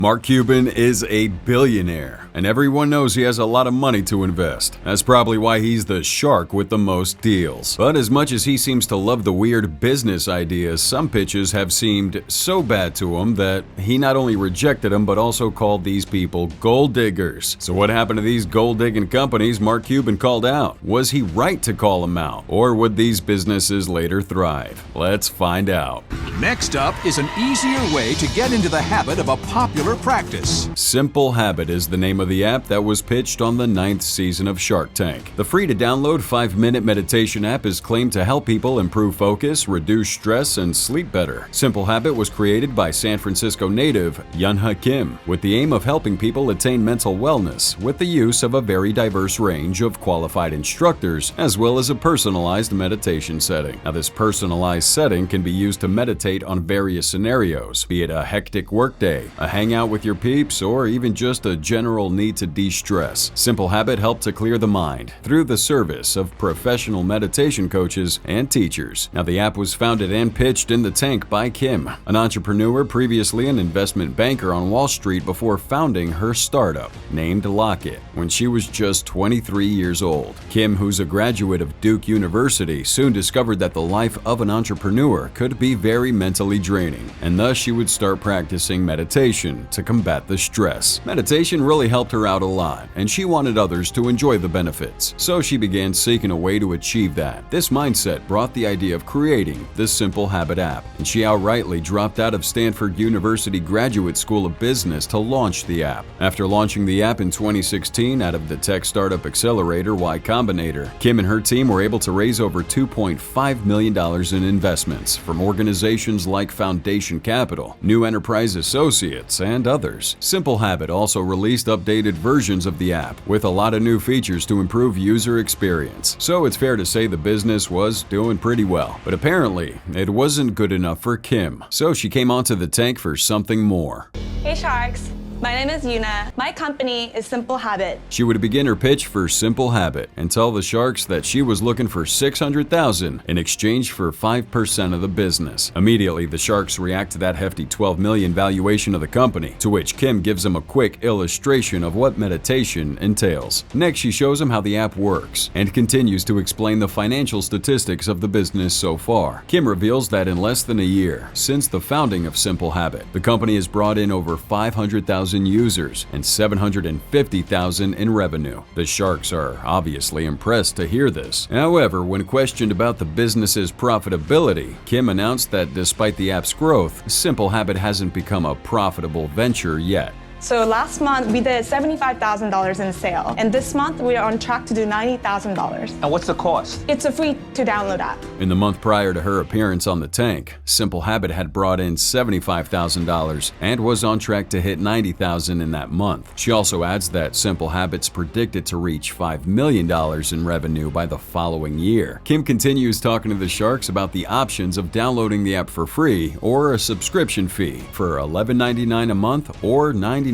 Mark Cuban is a billionaire, and everyone knows he has a lot of money to invest. That's probably why he's the shark with the most deals. But as much as he seems to love the weird business ideas, some pitches have seemed so bad to him that he not only rejected them, but also called these people gold diggers. So what happened to these gold-digging companies Mark Cuban called out? Was he right to call them out? Or would these businesses later thrive? Let's find out. Next up is an easier way to get into the habit of a popular practice. Simple Habit is the name of the app that was pitched on the 9th season of Shark Tank. The free-to-download 5-minute meditation app is claimed to help people improve focus, reduce stress, and sleep better. Simple Habit was created by San Francisco native Yunha Kim with the aim of helping people attain mental wellness with the use of a very diverse range of qualified instructors as well as a personalized meditation setting. Now, this personalized setting can be used to meditate on various scenarios, be it a hectic workday, a hangout with your peeps, or even just a general need to de-stress. Simple Habit helped to clear the mind through the service of professional meditation coaches and teachers. Now, the app was founded and pitched in the tank by Kim, an entrepreneur previously an investment banker on Wall Street before founding her startup, named Locket, when she was just 23 years old. Kim, who's a graduate of Duke University, soon discovered that the life of an entrepreneur could be very mentally draining, and thus she would start practicing meditation to combat the stress. Meditation really helped her out a lot, and she wanted others to enjoy the benefits, so she began seeking a way to achieve that. This mindset brought the idea of creating the Simple Habit app, and she outrightly dropped out of Stanford University Graduate School of Business to launch the app. After launching the app in 2016 out of the tech startup accelerator Y Combinator, Kim and her team were able to raise over $2.5 million in investments from organizations like Foundation Capital, New Enterprise Associates, and others. Simple Habit also released updated versions of the app with a lot of new features to improve user experience. So it's fair to say the business was doing pretty well. But apparently, it wasn't good enough for Kim. So she came onto the tank for something more. Hey Sharks, my name is Yuna. My company is Simple Habit. She would begin her pitch for Simple Habit and tell the Sharks that she was looking for $600,000 in exchange for 5% of the business. Immediately, the Sharks react to that hefty $12 million valuation of the company, to which Kim gives them a quick illustration of what meditation entails. Next, she shows them how the app works and continues to explain the financial statistics of the business so far. Kim reveals that in less than a year since the founding of Simple Habit, the company has brought in over 500,000 users and 750,000 in revenue. The Sharks are obviously impressed to hear this. However, when questioned about the business's profitability, Kim announced that despite the app's growth, Simple Habit hasn't become a profitable venture yet. So last month we did $75,000 in sale, and this month we are on track to do $90,000. And what's the cost? It's a free to download app. In the month prior to her appearance on the tank, Simple Habit had brought in $75,000 and was on track to hit $90,000 in that month. She also adds that Simple Habit's predicted to reach $5 million in revenue by the following year. Kim continues talking to the Sharks about the options of downloading the app for free or a subscription fee for $11.99 a month or $99.99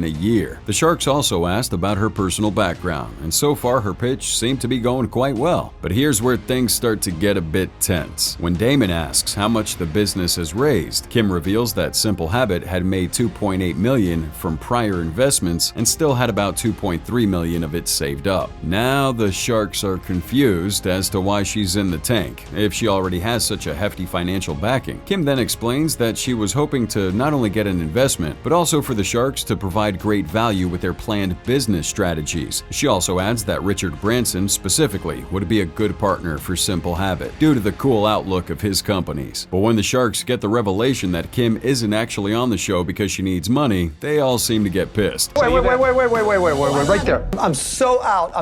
a year. The Sharks also asked about her personal background, and so far her pitch seemed to be going quite well. But here's where things start to get a bit tense. When Damon asks how much the business has raised, Kim reveals that Simple Habit had made $2.8 million from prior investments and still had about $2.3 million of it saved up. Now the Sharks are confused as to why she's in the tank if she already has such a hefty financial backing. Kim then explains that she was hoping to not only get an investment, but also for the Sharks to provide great value with their planned business strategies. She also adds that Richard Branson specifically would be a good partner for Simple Habit due to the cool outlook of his companies. But when the Sharks get the revelation that Kim isn't actually on the show because she needs money, they all seem to get pissed. Wait, right there. I'm so out.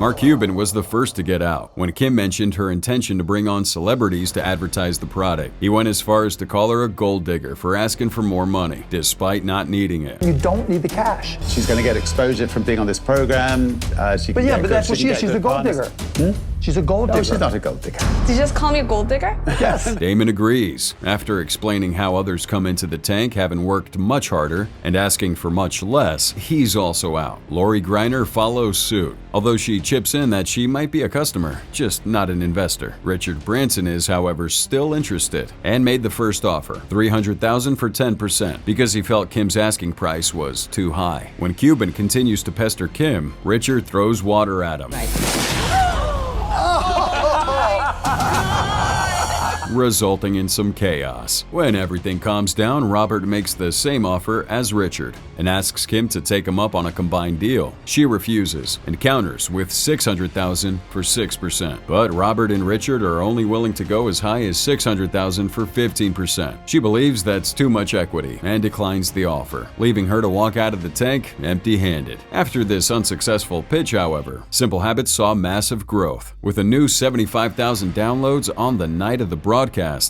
Mark Cuban was the first to get out when Kim mentioned her intention to bring on celebrities to advertise the product. He went as far as to call her a gold digger for asking for more money, despite not needing it. You don't need the cash. She's going to get exposure from being on this program. But that's what she is. She's the gold digger. She's a gold digger. No, she's not a gold digger. Did you just call me a gold digger? Yes. Damon agrees. After explaining how others come into the tank having worked much harder and asking for much less, he's also out. Lori Greiner follows suit, although she chips in that she might be a customer, just not an investor. Richard Branson is, however, still interested and made the first offer, $300,000 for 10%, because he felt Kim's asking price was too high. When Cuban continues to pester Kim, Richard throws water at him. Resulting in some chaos. When everything calms down, Robert makes the same offer as Richard and asks Kim to take him up on a combined deal. She refuses and counters with $600,000 for 6%. But Robert and Richard are only willing to go as high as $600,000 for 15%. She believes that's too much equity and declines the offer, leaving her to walk out of the tank empty-handed. After this unsuccessful pitch, however, Simple Habits saw massive growth, with a new 75,000 downloads on the night of the broadcast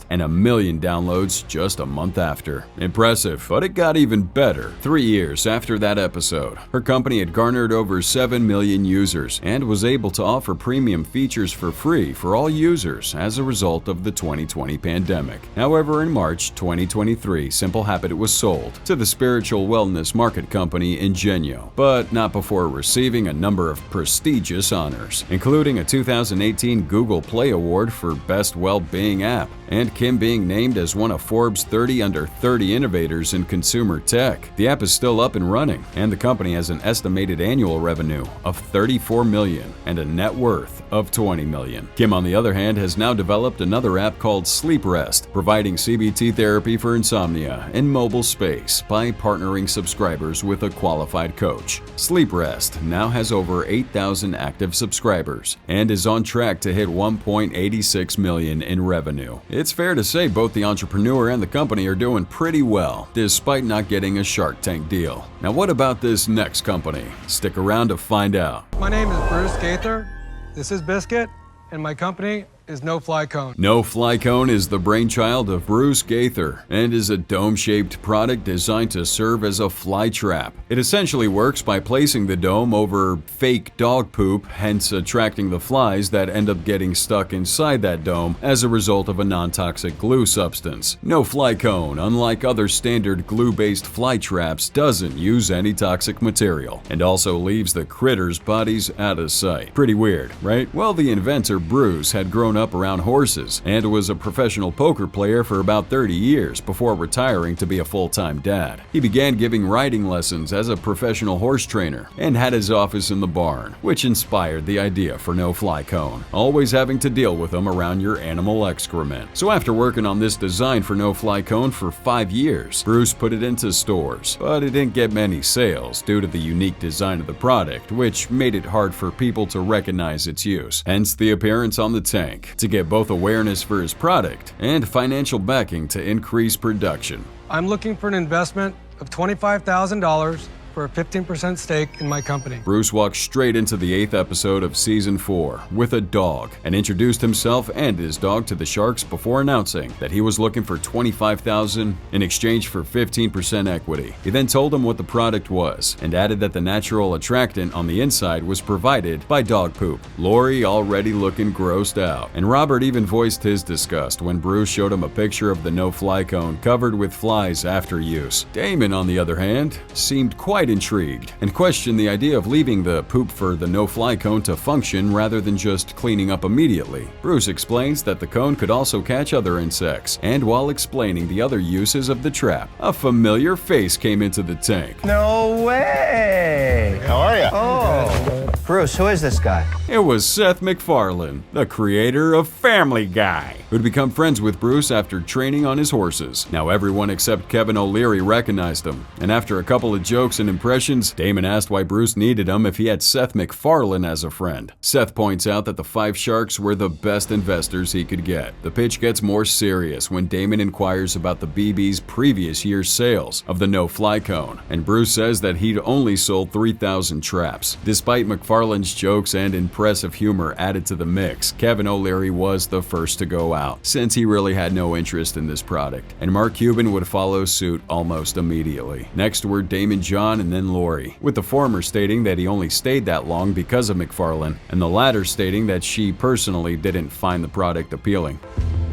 and 1 million downloads just a month after. Impressive, but it got even better. 3 years after that episode, her company had garnered over 7 million users and was able to offer premium features for free for all users as a result of the 2020 pandemic. However, in March 2023, Simple Habit was sold to the spiritual wellness market company Ingenio, but not before receiving a number of prestigious honors, including a 2018 Google Play Award for Best Well-Being App, and Kim being named as one of Forbes' 30 under 30 innovators in consumer tech. The app is still up and running, and the company has an estimated annual revenue of $34 million and a net worth of $20 million. Kim, on the other hand, has now developed another app called Sleep Rest, providing CBT therapy for insomnia in mobile space by partnering subscribers with a qualified coach. Sleep Rest now has over 8,000 active subscribers and is on track to hit $1.86 million in revenue. It's fair to say both the entrepreneur and the company are doing pretty well, despite not getting a Shark Tank deal. Now, what about this next company? Stick around to find out. My name is Bruce Gaither. This is Biscuit, and my company is No Fly Cone. No Fly Cone is the brainchild of Bruce Gaither and is a dome-shaped product designed to serve as a fly trap. It essentially works by placing the dome over fake dog poop, hence attracting the flies that end up getting stuck inside that dome as a result of a non-toxic glue substance. No Fly Cone, unlike other standard glue-based fly traps, doesn't use any toxic material and also leaves the critters' bodies out of sight. Pretty weird, right? Well, the inventor Bruce had grown up around horses and was a professional poker player for about 30 years before retiring to be a full-time dad. He began giving riding lessons as a professional horse trainer and had his office in the barn, which inspired the idea for No Fly Cone, always having to deal with them around your animal excrement. So after working on this design for No Fly Cone for 5 years, Bruce put it into stores, but it didn't get many sales due to the unique design of the product, which made it hard for people to recognize its use, hence the appearance on the tank. To get both awareness for his product and financial backing to increase production. I'm looking for an investment of $25,000 for a 15% stake in my company. Bruce walked straight into the 8th episode of Season 4 with a dog and introduced himself and his dog to the Sharks before announcing that he was looking for $25,000 in exchange for 15% equity. He then told them what the product was and added that the natural attractant on the inside was provided by dog poop. Lori already looking grossed out, and Robert even voiced his disgust when Bruce showed him a picture of the No Fly Cone covered with flies after use. Damon, on the other hand, seemed quite intrigued and questioned the idea of leaving the poop for the No Fly Cone to function rather than just cleaning up immediately. Bruce explains that the cone could also catch other insects, and while explaining the other uses of the trap, a familiar face came into the tank. No way. How are you? Oh. Bruce, who is this guy? It was Seth MacFarlane, the creator of Family Guy, who'd become friends with Bruce after training on his horses. Now everyone except Kevin O'Leary recognized him, and after a couple of jokes and impressions, Damon asked why Bruce needed him if he had Seth MacFarlane as a friend. Seth points out that the 5 Sharks were the best investors he could get. The pitch gets more serious when Damon inquires about the BB's previous year's sales of the No Fly Cone, and Bruce says that he'd only sold 3,000 traps. Despite MacFarlane's jokes and impressive humor added to the mix, Kevin O'Leary was the first to go out. out, since he really had no interest in this product, and Mark Cuban would follow suit almost immediately. Next were Damon John and then Lori, with the former stating that he only stayed that long because of McFarlane, and the latter stating that she personally didn't find the product appealing.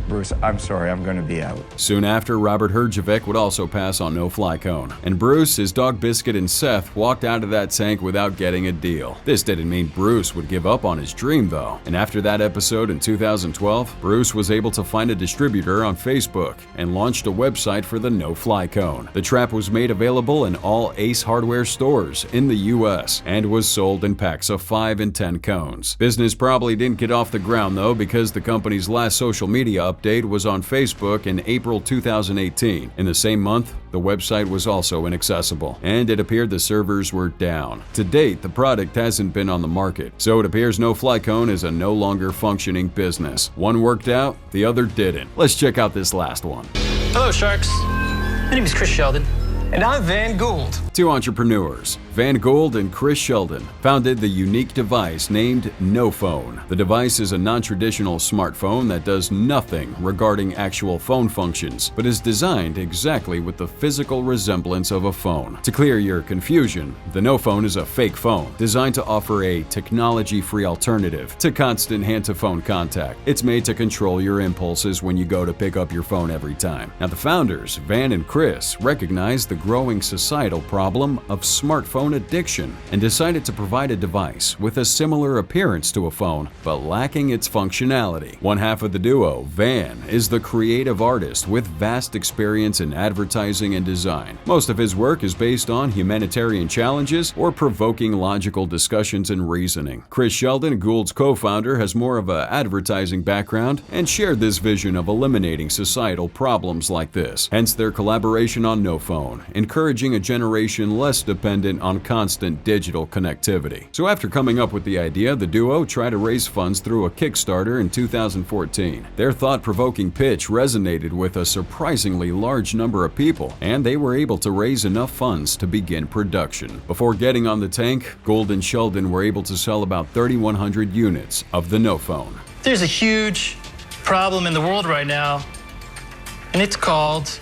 Bruce, I'm sorry, I'm going to be out. Soon after, Robert Herjavec would also pass on no-fly cone, and Bruce, his dog Biscuit, and Seth walked out of that tank without getting a deal. This didn't mean Bruce would give up on his dream, though, and after that episode in 2012, Bruce was able to find a distributor on Facebook and launched a website for the no-fly cone. The trap was made available in all Ace Hardware stores in the US and was sold in packs of 5 and 10 cones. Business probably didn't get off the ground, though, because the company's last social media update was on Facebook in April 2018. In the same month, the website was also inaccessible, and it appeared the servers were down. To date, the product hasn't been on the market, so it appears no-fly cone is a no longer functioning business. One worked out, the other didn't. Let's check out this last one. Hello, Sharks. My name is Chris Sheldon. And I'm Van Gould. Two entrepreneurs, Van Gould and Chris Sheldon, founded the unique device named No Phone. The device is a non-traditional smartphone that does nothing regarding actual phone functions, but is designed exactly with the physical resemblance of a phone. To clear your confusion, the No Phone is a fake phone designed to offer a technology-free alternative to constant hand-to-phone contact. It's made to control your impulses when you go to pick up your phone every time. Now, the founders, Van and Chris, recognized the growing societal problem of smartphone addiction and decided to provide a device with a similar appearance to a phone but lacking its functionality. One half of the duo, Van, is the creative artist with vast experience in advertising and design. Most of his work is based on humanitarian challenges or provoking logical discussions and reasoning. Chris Sheldon, Gould's co-founder, has more of an advertising background and shared this vision of eliminating societal problems like this, hence their collaboration on No Phone, encouraging a generation less dependent on constant digital connectivity. So after coming up with the idea, the duo tried to raise funds through a Kickstarter in 2014. Their thought-provoking pitch resonated with a surprisingly large number of people, and they were able to raise enough funds to begin production. Before getting on the tank, Gould and Sheldon were able to sell about 3,100 units of the No Phone. There's a huge problem in the world right now, and it's called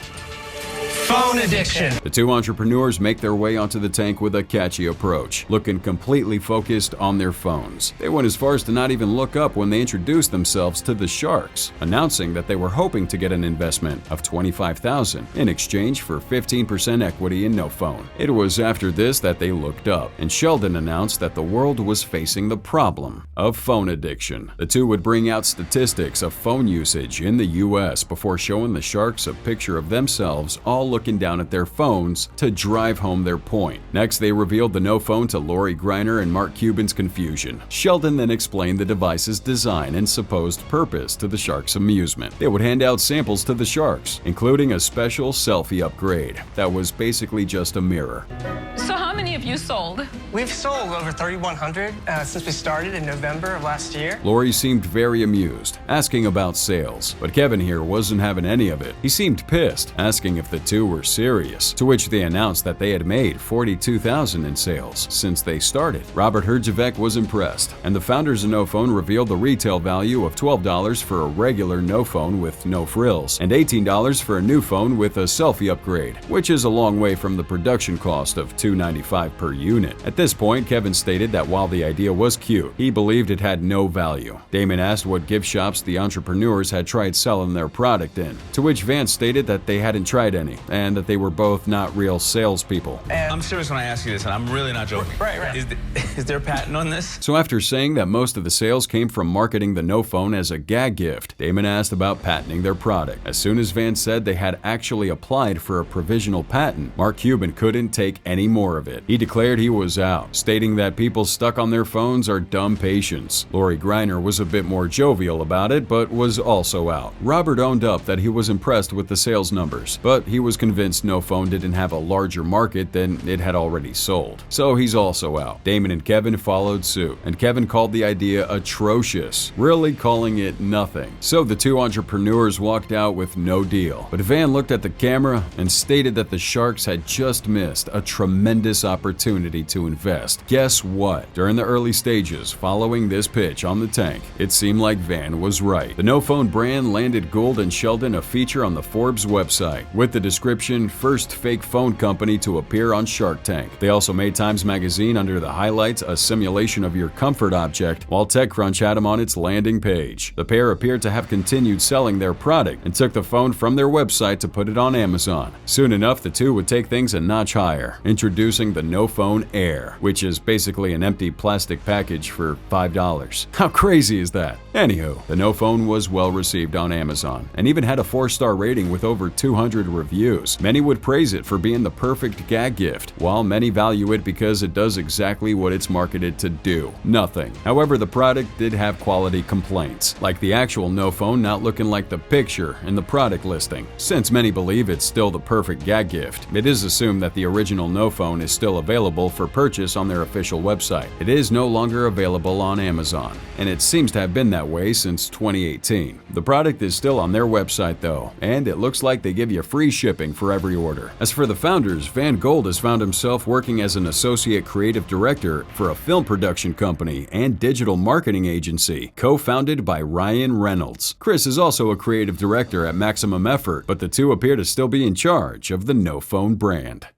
phone addiction. The two entrepreneurs make their way onto the tank with a catchy approach, looking completely focused on their phones. They went as far as to not even look up when they introduced themselves to the Sharks, announcing that they were hoping to get an investment of $25,000 in exchange for 15% equity in No Phone. It was after this that they looked up, and Sheldon announced that the world was facing the problem of phone addiction. The two would bring out statistics of phone usage in the US before showing the Sharks a picture of themselves all looking down at their phones to drive home their point. Next, they revealed the No Phone to Lori Greiner and Mark Cuban's confusion. Sheldon then explained the device's design and supposed purpose to the Sharks' amusement. They would hand out samples to the Sharks, including a special selfie upgrade that was basically just a mirror. So how many have you sold? We've sold over 3,100 since we started in November of last year. Lori seemed very amused, asking about sales, but Kevin here wasn't having any of it. He seemed pissed, asking if the two were serious, to which they announced that they had made $42,000 in sales since they started. Robert Herjavec was impressed, and the founders of No Phone revealed the retail value of $12 for a regular No Phone with no frills, and $18 for a new phone with a selfie upgrade, which is a long way from the production cost of $295 per unit. At this point, Kevin stated that while the idea was cute, he believed it had no value. Damon asked what gift shops the entrepreneurs had tried selling their product in, to which Vance stated that they hadn't tried any, and that they were both not real salespeople. I'm serious when I ask you this, and I'm really not joking. Right. Is there a patent on this? So after saying that most of the sales came from marketing the No Phone as a gag gift, Damon asked about patenting their product. As soon as Vance said they had actually applied for a provisional patent, Mark Cuban couldn't take any more of it. He declared he was out, stating that people stuck on their phones are dumb patients. Lori Greiner was a bit more jovial about it, but was also out. Robert owned up that he was impressed with the sales numbers, but he was convinced No Phone didn't have a larger market than it had already sold. So he's also out. Damon and Kevin followed suit, and Kevin called the idea atrocious, really calling it nothing. So the two entrepreneurs walked out with no deal. But Van looked at the camera and stated that the Sharks had just missed a tremendous opportunity opportunity to invest. Guess what? During the early stages following this pitch on the tank, it seemed like Van was right. The No Phone brand landed Gould and Sheldon a feature on the Forbes website with the description, "First fake phone company to appear on Shark Tank." They also made Times Magazine under the highlights, "A simulation of your comfort object," while TechCrunch had them on its landing page. The pair appeared to have continued selling their product and took the phone from their website to put it on Amazon. Soon enough, the two would take things a notch higher, introducing the No Phone Air, which is basically an empty plastic package for $5. How crazy is that? Anywho, the No Phone was well received on Amazon and even had a 4-star rating with over 200 reviews. Many would praise it for being the perfect gag gift, while many value it because it does exactly what it's marketed to do: nothing. However, the product did have quality complaints, like the actual No Phone not looking like the picture in the product listing. Since many believe it's still the perfect gag gift, it is assumed that the original No Phone is still available for purchase on their official website. It is no longer available on Amazon, and it seems to have been that way since 2018. The product is still on their website though, and it looks like they give you free shipping for every order. As for the founders, Van Gould has found himself working as an associate creative director for a film production company and digital marketing agency co-founded by Ryan Reynolds. Chris is also a creative director at Maximum Effort, but the two appear to still be in charge of the No Phone brand.